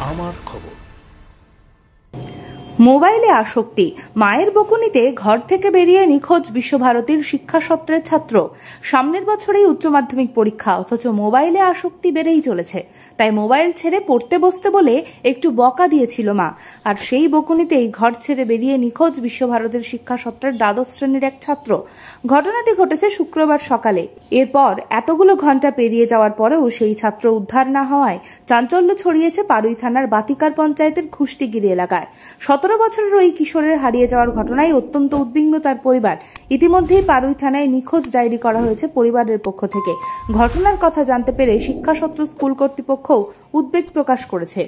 আমার খবর। মোবাইলে আসক্তি, মায়ের বকুনিতে ঘর থেকে বেরিয়ে নিখোঁজ বিশ্বভারতীর শিক্ষাসত্রের ছাত্র। সামনের বছরেই উচ্চ মাধ্যমিক পরীক্ষা, অথচ মোবাইলে আসক্তি বেড়েই চলেছে। তাই মোবাইল ছেড়ে পড়তে বসতে বলে একটু বকা দিয়েছিল মা, আর সেই বকুনিতেই ঘর ছেড়ে বেরিয়ে নিখোঁজ বিশ্বভারতীর শিক্ষাসত্রের দ্বাদশ শ্রেণীর এক ছাত্র। ঘটনাটি ঘটেছে শুক্রবার সকালে। এরপর এতগুলো ঘন্টা পেরিয়ে যাওয়ার পরেও সেই ছাত্র উদ্ধার না হওয়ায় চাঞ্চল্য ছড়িয়েছে পারুই থানার বাতিকার পঞ্চায়েতের খুষ্টিগিরি এলাকায়। 17 বছরের ওই কিশোরের হারিয়ে যাওয়ার ঘটনায় অত্যন্ত উদ্বিগ্ন তার পরিবার। ইতিমধ্যেই পারুই থানায় নিখোঁজ ডায়েরি করা হয়েছে পরিবারের পক্ষ থেকে। ঘটনার কথা জানতে পেরে শিক্ষাসত্র স্কুল কর্তৃপক্ষও উদ্বেগ প্রকাশ করেছে।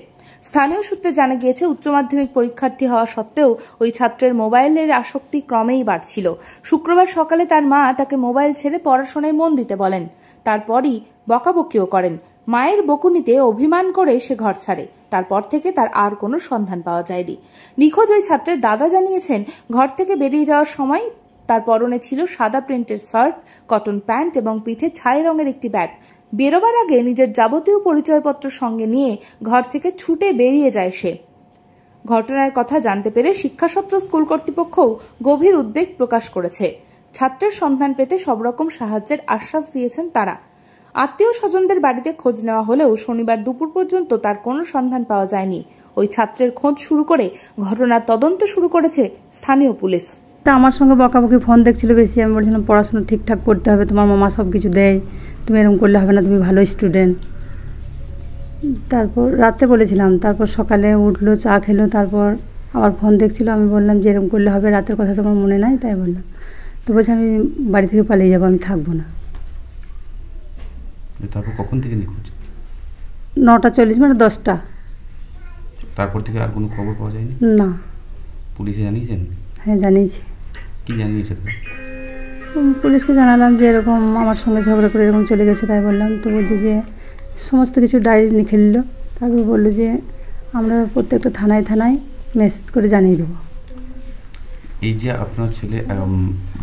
স্থানীয় সূত্রে জানা গিয়েছে, উচ্চ মাধ্যমিক পরীক্ষার্থী হওয়া সত্ত্বেও ওই ছাত্রের মোবাইলের আসক্তি ক্রমেই বাড়ছিল। শুক্রবার সকালে তার মা তাকে মোবাইল ছেড়ে পড়াশোনায় মন দিতে বলেন, তারপরই বকাবকিও করেন। মায়ের বকুনিতে অভিমান করে সে ঘর ছাড়ে। তারপর থেকে তার আর কোনো সন্ধান পাওয়া যায়নি। নিখোঁজ ওই ছাত্রের দাদা জানিয়েছেন, ঘর থেকে বেরিয়ে যাওয়ার সময় তার পরনে ছিল সাদা প্রিন্টের শার্ট, কটন প্যান্ট এবং পিঠে ছাই রঙের একটি ব্যাগ। বেরোবার আগে নিজের যাবতীয় পরিচয়পত্র সঙ্গে নিয়ে ঘর থেকে ছুটে বেরিয়ে যায় সে। ঘটনার কথা জানতে পেরে শিক্ষাসত্র স্কুল কর্তৃপক্ষও গভীর উদ্বেগ প্রকাশ করেছে। ছাত্রের সন্ধান পেতে সব রকম সাহায্যের আশ্বাস দিয়েছেন তারা। আত্মীয় স্বজনদের বাড়িতে খোঁজ নেওয়া হলেও শনিবার দুপুর পর্যন্ত তার কোনো সন্ধান পাওয়া যায়নি। ওই ছাত্রের খোঁজ শুরু করে ঘটনার তদন্ত শুরু করেছে স্থানীয় পুলিশ। আমার সঙ্গে বকাবকি ফোন দেখছিল বেশি। আমি বলছিলাম পড়াশোনা ঠিকঠাক করতে হবে, তোমার মামা সব কিছু দেয়, তুমি এরকম করলে হবে না, তুমি ভালো স্টুডেন্ট। তারপর রাতে বলেছিলাম, তারপর সকালে উঠলো, চা খেলো, তারপর আবার ফোন দেখছিল। আমি বললাম যে এরকম করলে হবে, রাতের কথা তোমার মনে নাই, তাই বললাম। তো বলছে আমি বাড়ি থেকে পালিয়ে যাবো, আমি থাকবো না। তারপর কখন থেকে নিখোঁজ? 9:40 মানে 10টা। তারপর থেকে আর কোনো খবর পাওয়া যায়নি? না। পুলিশে জানিয়েছেন? হ্যাঁ জানিয়েছি। কি জানিয়েছে? পুলিশকে জানালাম যে এরকম আমার সঙ্গে ঝগড়া করে এরকম চলে গেছে, তাই বললাম। তো বলছে যে সমস্ত কিছু ডায়েরি লিখে নিল। তারপর বললো যে আমরা প্রত্যেকটা থানায় থানায় মেসেজ করে জানিয়ে দেবো। এই যে আপনার ছেলে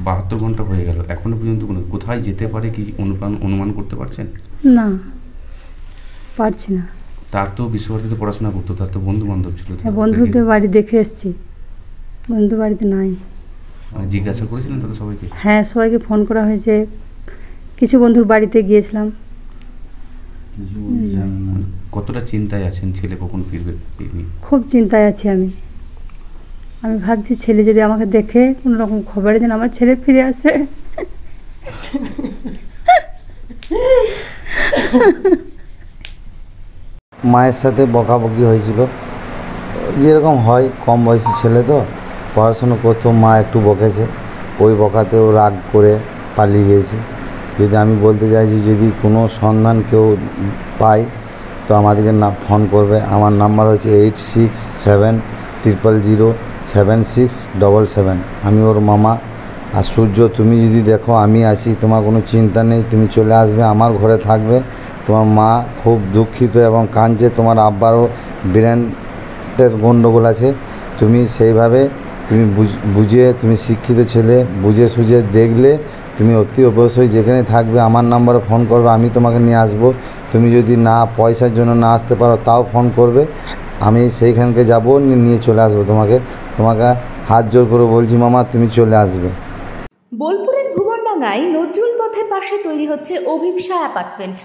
72 ঘন্টা হয়ে গেল, এখনো পর্যন্ত কোথায় যেতে পারে কি অনুমান করতে পারছেন? না, পারছি না। তার তো বিশ্বভারতীতে পড়াশোনা করতো, তার তো বন্ধু বান্ধব ছিল। বন্ধুদের বাড়ি দেখে এসছি, বন্ধু বাড়িতে নাই। জিজ্ঞাসা করেছিলেন তাদের সবাইকে? হ্যাঁ, সবাইকে ফোন করা হয়েছে, কিছু বন্ধুর বাড়িতে গিয়েছিলাম। কতটা চিন্তায় আছেন ছেলে কখন ফিরবে? খুব চিন্তায় আছি আমি। ভাবছি ছেলে যদি আমাকে দেখে কোনো রকম খবরে যেন আমার ছেলে ফিরে আসে। মায়ের সাথে বকাবকি হয়েছিল, যেরকম হয়, কম বয়সী ছেলে তো পড়াশুনো করতো, মা একটু বকেছে, ওই বকাতেও রাগ করে পালিয়ে গিয়েছে। যদি আমি বলতে চাইছি, যদি কোনো সন্ধান কেউ পায় তো আমাদেরকে ফোন করবে। আমার নাম্বার হচ্ছে 8670007677। আমি ওর মামা। আর সূর্য, তুমি যদি দেখো আমি আছি, তোমার কোনো চিন্তা নেই, তুমি চলে আসবে, আমার ঘরে থাকবে। তোমার মা খুব দুঃখিত এবং কাঁদছে, তোমার আব্বারও ব্রেনের গণ্ডগোল আছে। তুমি সেইভাবে তুমি বুঝিয়ে, তুমি শিক্ষিত ছেলে, বুঝে সুঝে দেখলে তুমি অতি অবশ্যই যেখানে থাকবে আমার নাম্বারে ফোন করবে, আমি তোমাকে নিয়ে আসবো। তুমি যদি না পয়সার জন্য না আসতে পারো তাও ফোন করবে, আমি সেইখানকে যাব, নিয়ে চলে আসবো তোমাকে। হাত জোর করে বলছি মামা, তুমি চলে আসবে। বোলপুরের ভুবনডাঙ্গায় নজরুল পথের পাশে তৈরি হচ্ছে অভিপ্সা অ্যাপার্টমেন্ট।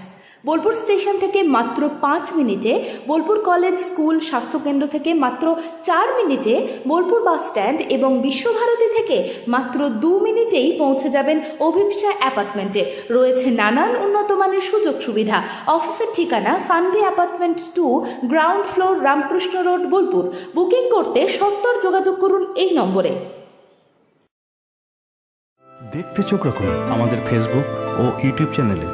বোলপুর স্টেশন থেকে মাত্র 5 মিনিটে, বোলপুর কলেজ, স্কুল, স্বাস্থ্যকেন্দ্র থেকে মাত্র 4 মিনিটে, বোলপুর বাস স্ট্যান্ড এবং বিশ্বভারতী থেকে মাত্র 2 মিনিটেই পৌঁছে যাবেন অভিপ্সা অ্যাপার্টমেন্টে। রয়েছে নানান উন্নত মানের সুযোগ সুবিধা। অফিসের ঠিকানা Sanvi apartment 2, ground floor, Ramakrishna road, Bolpur. Booking করতে সত্তর যোগাযোগ করুন এই নম্বরে। দেখতে চোখ রাখুন আমাদের ফেসবুক ও ইউটিউব চ্যানেলে।